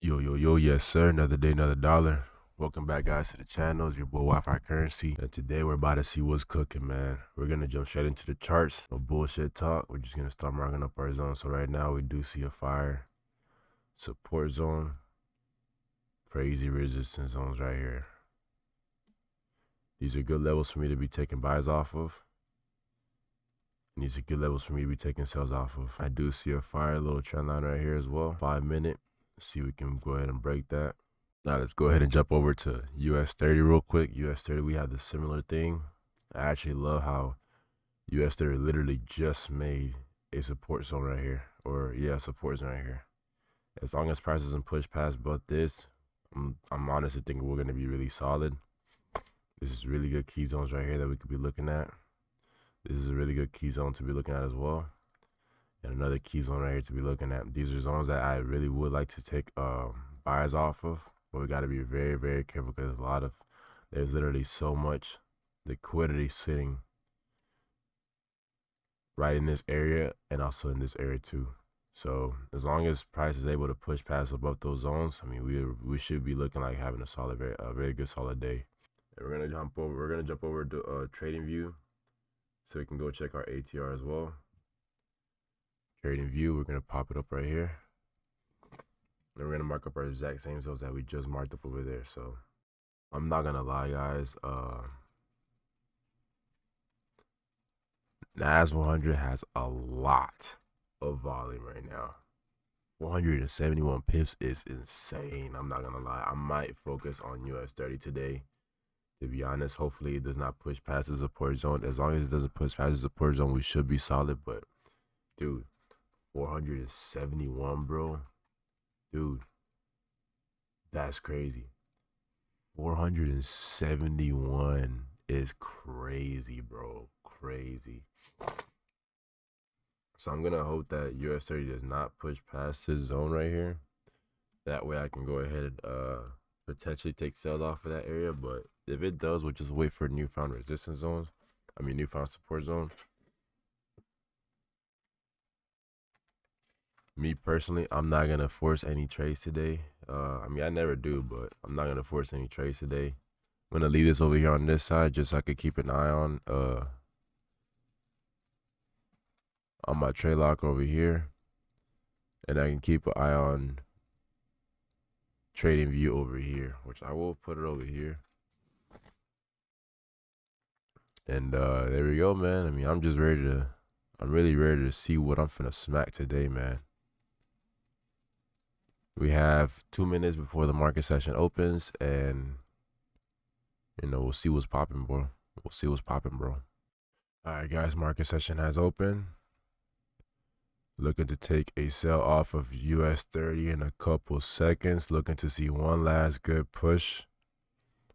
Yo, yes sir, another day, another dollar. Welcome back guys to the channel. It's your boy Wi-Fi Currency, and today we're about to see what's cooking, man. We're gonna jump straight into the charts. No bullshit talk. We're just gonna start marking up our zone. So right now we do see a fire support zone, crazy resistance zones right here. These are good levels for me to be taking buys off of, and these are good levels for me to be taking sales off of. I do see a fire little trend line right here as well, 5 minute. See if we can go ahead and break that. Now let's go ahead and jump over to US 30 real quick. US 30, we have the similar thing. I actually love how US 30 literally just made a support zone right here. Or yeah, support zone right here. As long as price doesn't push past but this, I'm honestly thinking we're going to be really solid. This is really good key zones right here that we could be looking at. This is a really good key zone to be looking at as well. And another key zone right here to be looking at. These are zones that I really would like to take buys off of. But we got to be very, very careful because there's literally so much liquidity sitting right in this area and also in this area too. So as long as price is able to push past above those zones, I mean, we should be looking like having a very good solid day. And we're gonna jump over to Trading View, so we can go check our ATR as well. Trading View, we're gonna pop it up right here. And we're gonna mark up our exact same zones that we just marked up over there. So I'm not gonna lie, guys. NAS 100 has a lot of volume right now. 171 pips is insane. I'm not gonna lie. I might focus on US 30 today, to be honest. Hopefully it does not push past the support zone. As long as it doesn't push past the support zone, we should be solid. But dude, 471, bro. Dude, that's crazy. 471 is crazy, bro. Crazy. So I'm gonna hope that US 30 does not push past this zone right here. That way I can go ahead and potentially take sales off of that area. But if it does, we'll just wait for newfound resistance zones. Newfound support zone. Me personally, I'm not gonna force any trades today. I never do, but I'm not gonna force any trades today. I'm gonna leave this over here on this side just so I could keep an eye on my trade lock over here, and I can keep an eye on Trading View over here, which I will put it over here. And there we go, man. I'm really ready to see what I'm finna smack today, man. We have 2 minutes before the market session opens, and we'll see what's popping, bro. We'll see what's popping, bro. All right, guys, market session has opened. Looking to take a sell off of US 30 in a couple seconds. Looking to see one last good push,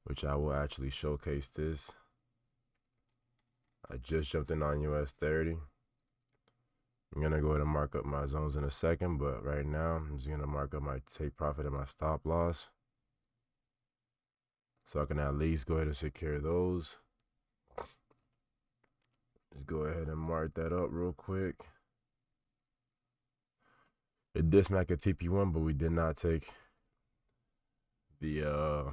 which I will actually showcase this. I just jumped in on US 30. I'm going to go ahead and mark up my zones in a second, but right now I'm just going to mark up my take profit and my stop loss, so I can at least go ahead and secure those. Just go ahead and mark that up real quick. It did smack a TP1, but we did not take the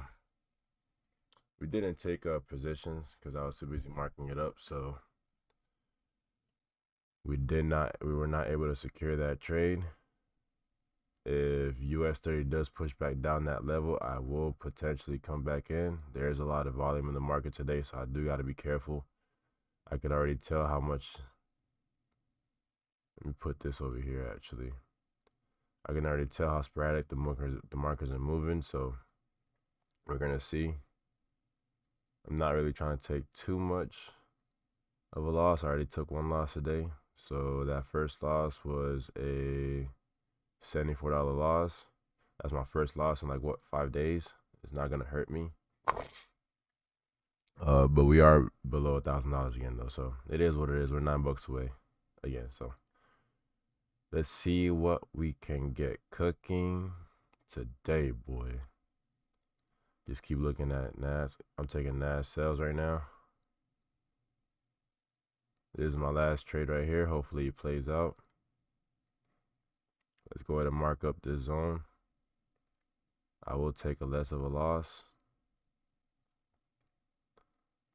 we didn't take positions because I was too busy marking it up. So we were not able to secure that trade. If US 30 does push back down that level, I will potentially come back in. There's a lot of volume in the market today, so I do got to be careful. I could already tell how much. Let me put this over here, actually. I can already tell how sporadic the markers are moving, so we're going to see. I'm not really trying to take too much of a loss. I already took one loss today. So that first loss was a $74 loss. That's my first loss in 5 days. It's not gonna hurt me. But we are below $1,000 again though, so it is what it is. We're $9 away again. So let's see what we can get cooking today, boy. Just keep looking at NAS. I'm taking NAS sales right now. This is my last trade right here. Hopefully it plays out. Let's go ahead and mark up this zone. I will take a less of a loss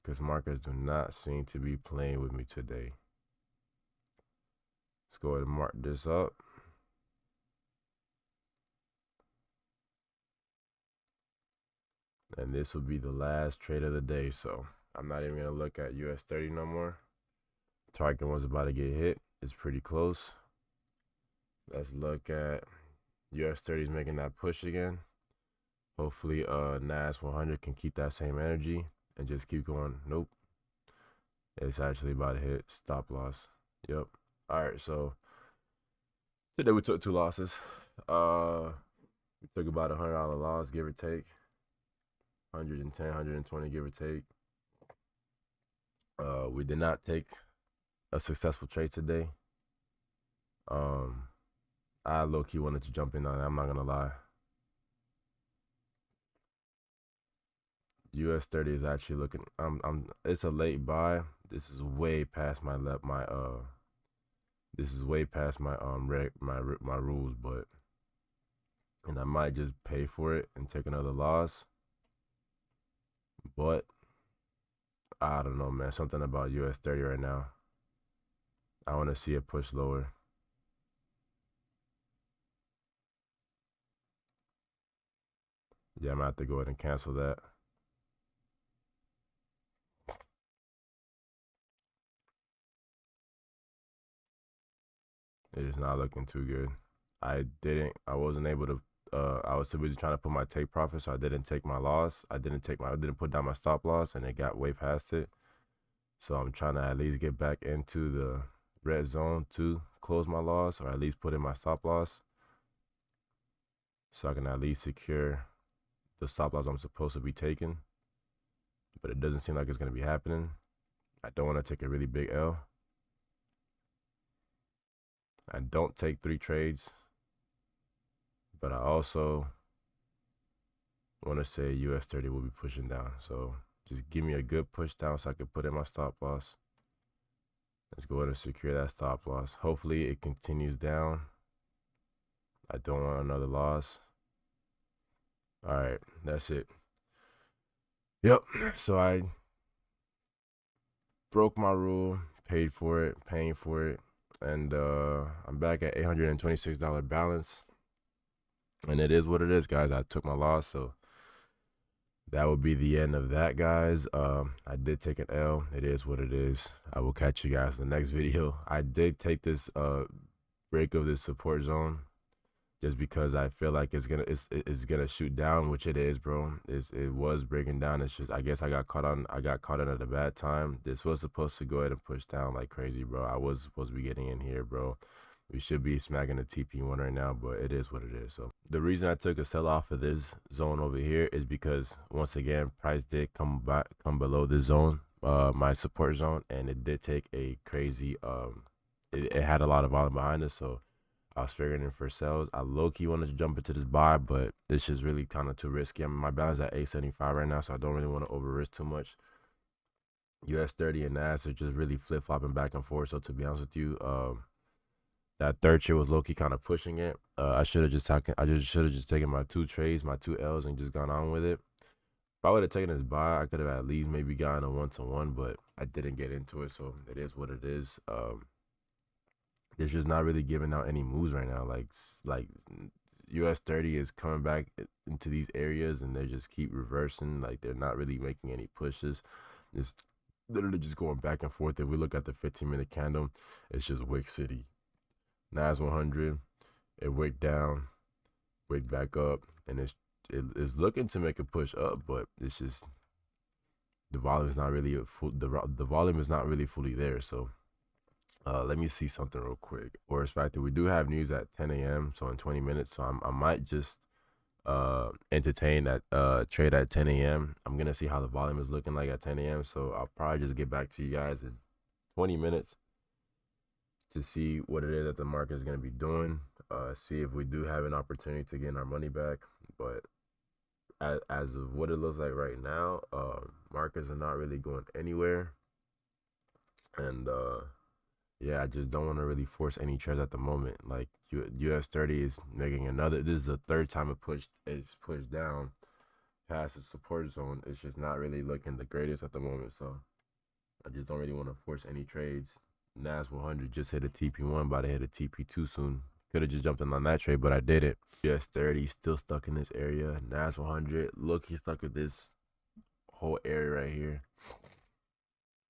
because markets do not seem to be playing with me today. Let's go ahead and mark this up. And this will be the last trade of the day, so I'm not even going to look at US 30 no more. Target was about to get hit. It's pretty close. Let's look at US 30 is making that push again. Hopefully NAS 100 can keep that same energy and just keep going. Nope. It's actually about to hit stop loss. Yep. All right, so today we took 2 losses. We took about $100 loss, give or take. 110, 120, give or take. We did not take a successful trade today. I low-key wanted to jump in on it, I'm not gonna lie. US 30 is actually looking, it's a late buy. This is way past my this is way past my my rules, but and I might just pay for it and take another loss. But I don't know, man. Something about US 30 right now. I want to see it push lower. Yeah, I'm gonna have to go ahead and cancel that. It is not looking too good. I wasn't able to, I was too busy trying to put my take profit, so I didn't take my loss. I didn't put down my stop loss, and it got way past it. So I'm trying to at least get back into the red zone to close my loss, or at least put in my stop loss, so I can at least secure the stop loss I'm supposed to be taking. But it doesn't seem like it's going to be happening. I don't want to take a really big L. I don't take 3 trades, but I also want to say US 30 will be pushing down. So just give me a good push down so I can put in my stop loss. Let's go ahead and secure that stop loss. Hopefully it continues down. I don't want another loss. All right, that's it. Yep, so I broke my rule, paid for it, paying for it, and I'm back at $826 balance. And it is what it is, guys. I took my loss, so that will be the end of that, guys. I did take an L. It is what it is. I will catch you guys in the next video. I did take this break of this support zone just because I feel like it's gonna shoot down, which it is, bro. It was breaking down. It's just I guess I got caught in at a bad time. This was supposed to go ahead and push down like crazy, bro. I was supposed to be getting in here, bro. We should be smacking the TP1 right now, but it is what it is. So the reason I took a sell off of this zone over here is because once again, price did come below this zone, my support zone, and it did take a crazy it had a lot of volume behind it. So I was figuring in for sales. I low-key wanted to jump into this buy, but it's just really kind of too risky. I mean, my balance at 875 right now, so I don't really want to over risk too much. US 30 and NAS are just really flip-flopping back and forth. So to be honest with you, that third trade was low-key kind of pushing it. I should have just taken my 2 trades, my 2 L's, and just gone on with it. If I would have taken this buy, I could have at least maybe gotten a 1-to-1, but I didn't get into it, so it is what it is. They're just not really giving out any moves right now. Like US 30 is coming back into these areas, and they just keep reversing. Like they're not really making any pushes. It's literally just going back and forth. If we look at the 15-minute candle, it's just Wick City. NAS 100, it wicked down, wicked back up, and it's looking to make a push up, but it's just the volume is not really the volume is not really fully there. So let me see something real quick. Worst factor, we do have news at 10 a.m. so in 20 minutes. So I might just entertain that trade at 10 a.m. I'm gonna see how the volume is looking like at 10 a.m. so I'll probably just get back to you guys in 20 minutes to see what it is that the market is going to be doing, see if we do have an opportunity to get our money back. But as of what it looks like right now, markets are not really going anywhere. And yeah, I just don't want to really force any trades at the moment. Like US 30 is making another. This is the third time it's pushed down past the support zone. It's just not really looking the greatest at the moment. So I just don't really want to force any trades. Nas 100 just hit a TP1, about to hit a TP2 soon. Could have just jumped in on that trade, but I didn't. US 30 still stuck in this area. Nas 100, look, he's stuck in this whole area right here.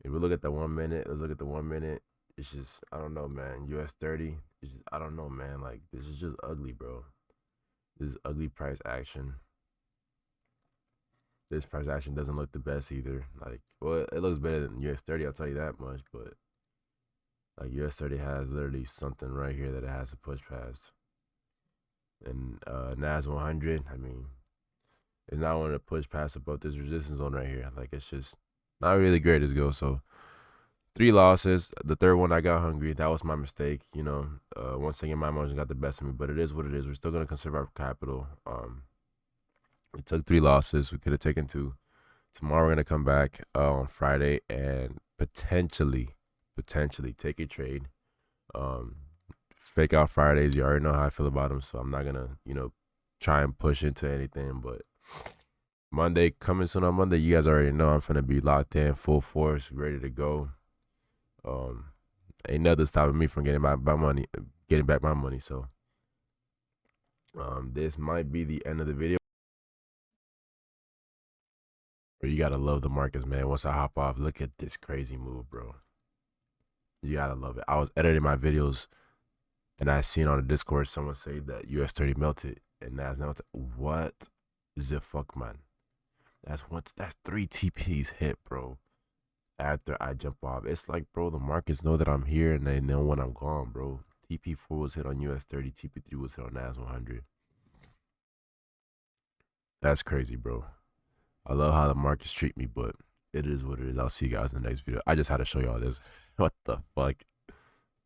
If we look at the 1 minute, let's look at the 1 minute. It's just, I don't know, man. US 30, it's just, I don't know, man. Like, this is just ugly, bro. This is ugly price action. This price action doesn't look the best either. Like, well, it looks better than US 30, I'll tell you that much, but like US 30 has literally something right here that it has to push past. And Nas 100, I mean, it's not one to push past above this resistance zone right here. Like, it's just not really great as go. So 3 losses. The third one I got hungry. That was my mistake. You know, once again my emotions got the best of me, but it is what it is. We're still gonna conserve our capital. We took 3 losses. We could have taken 2. Tomorrow we're gonna come back on Friday and potentially take a trade. Fake out Fridays. You already know how I feel about them, so I'm not gonna try and push into anything. But Monday coming soon on Monday, you guys already know I'm gonna be locked in, full force, ready to go. Ain't nothing stopping me from getting back my money. So this might be the end of the video. But you gotta love the markets, man. Once I hop off, look at this crazy move, bro. You gotta love it. I was editing my videos and I seen on the Discord someone say that US 30 melted and Nas now. What the fuck, man? That's 3 TPs hit, bro. After I jump off, it's like, bro, the markets know that I'm here and they know when I'm gone, bro. TP4 was hit on US 30, TP3 was hit on Nas 100. That's crazy, bro. I love how the markets treat me, but it is what it is. I'll see you guys in the next video. I just had to show y'all this. What the fuck?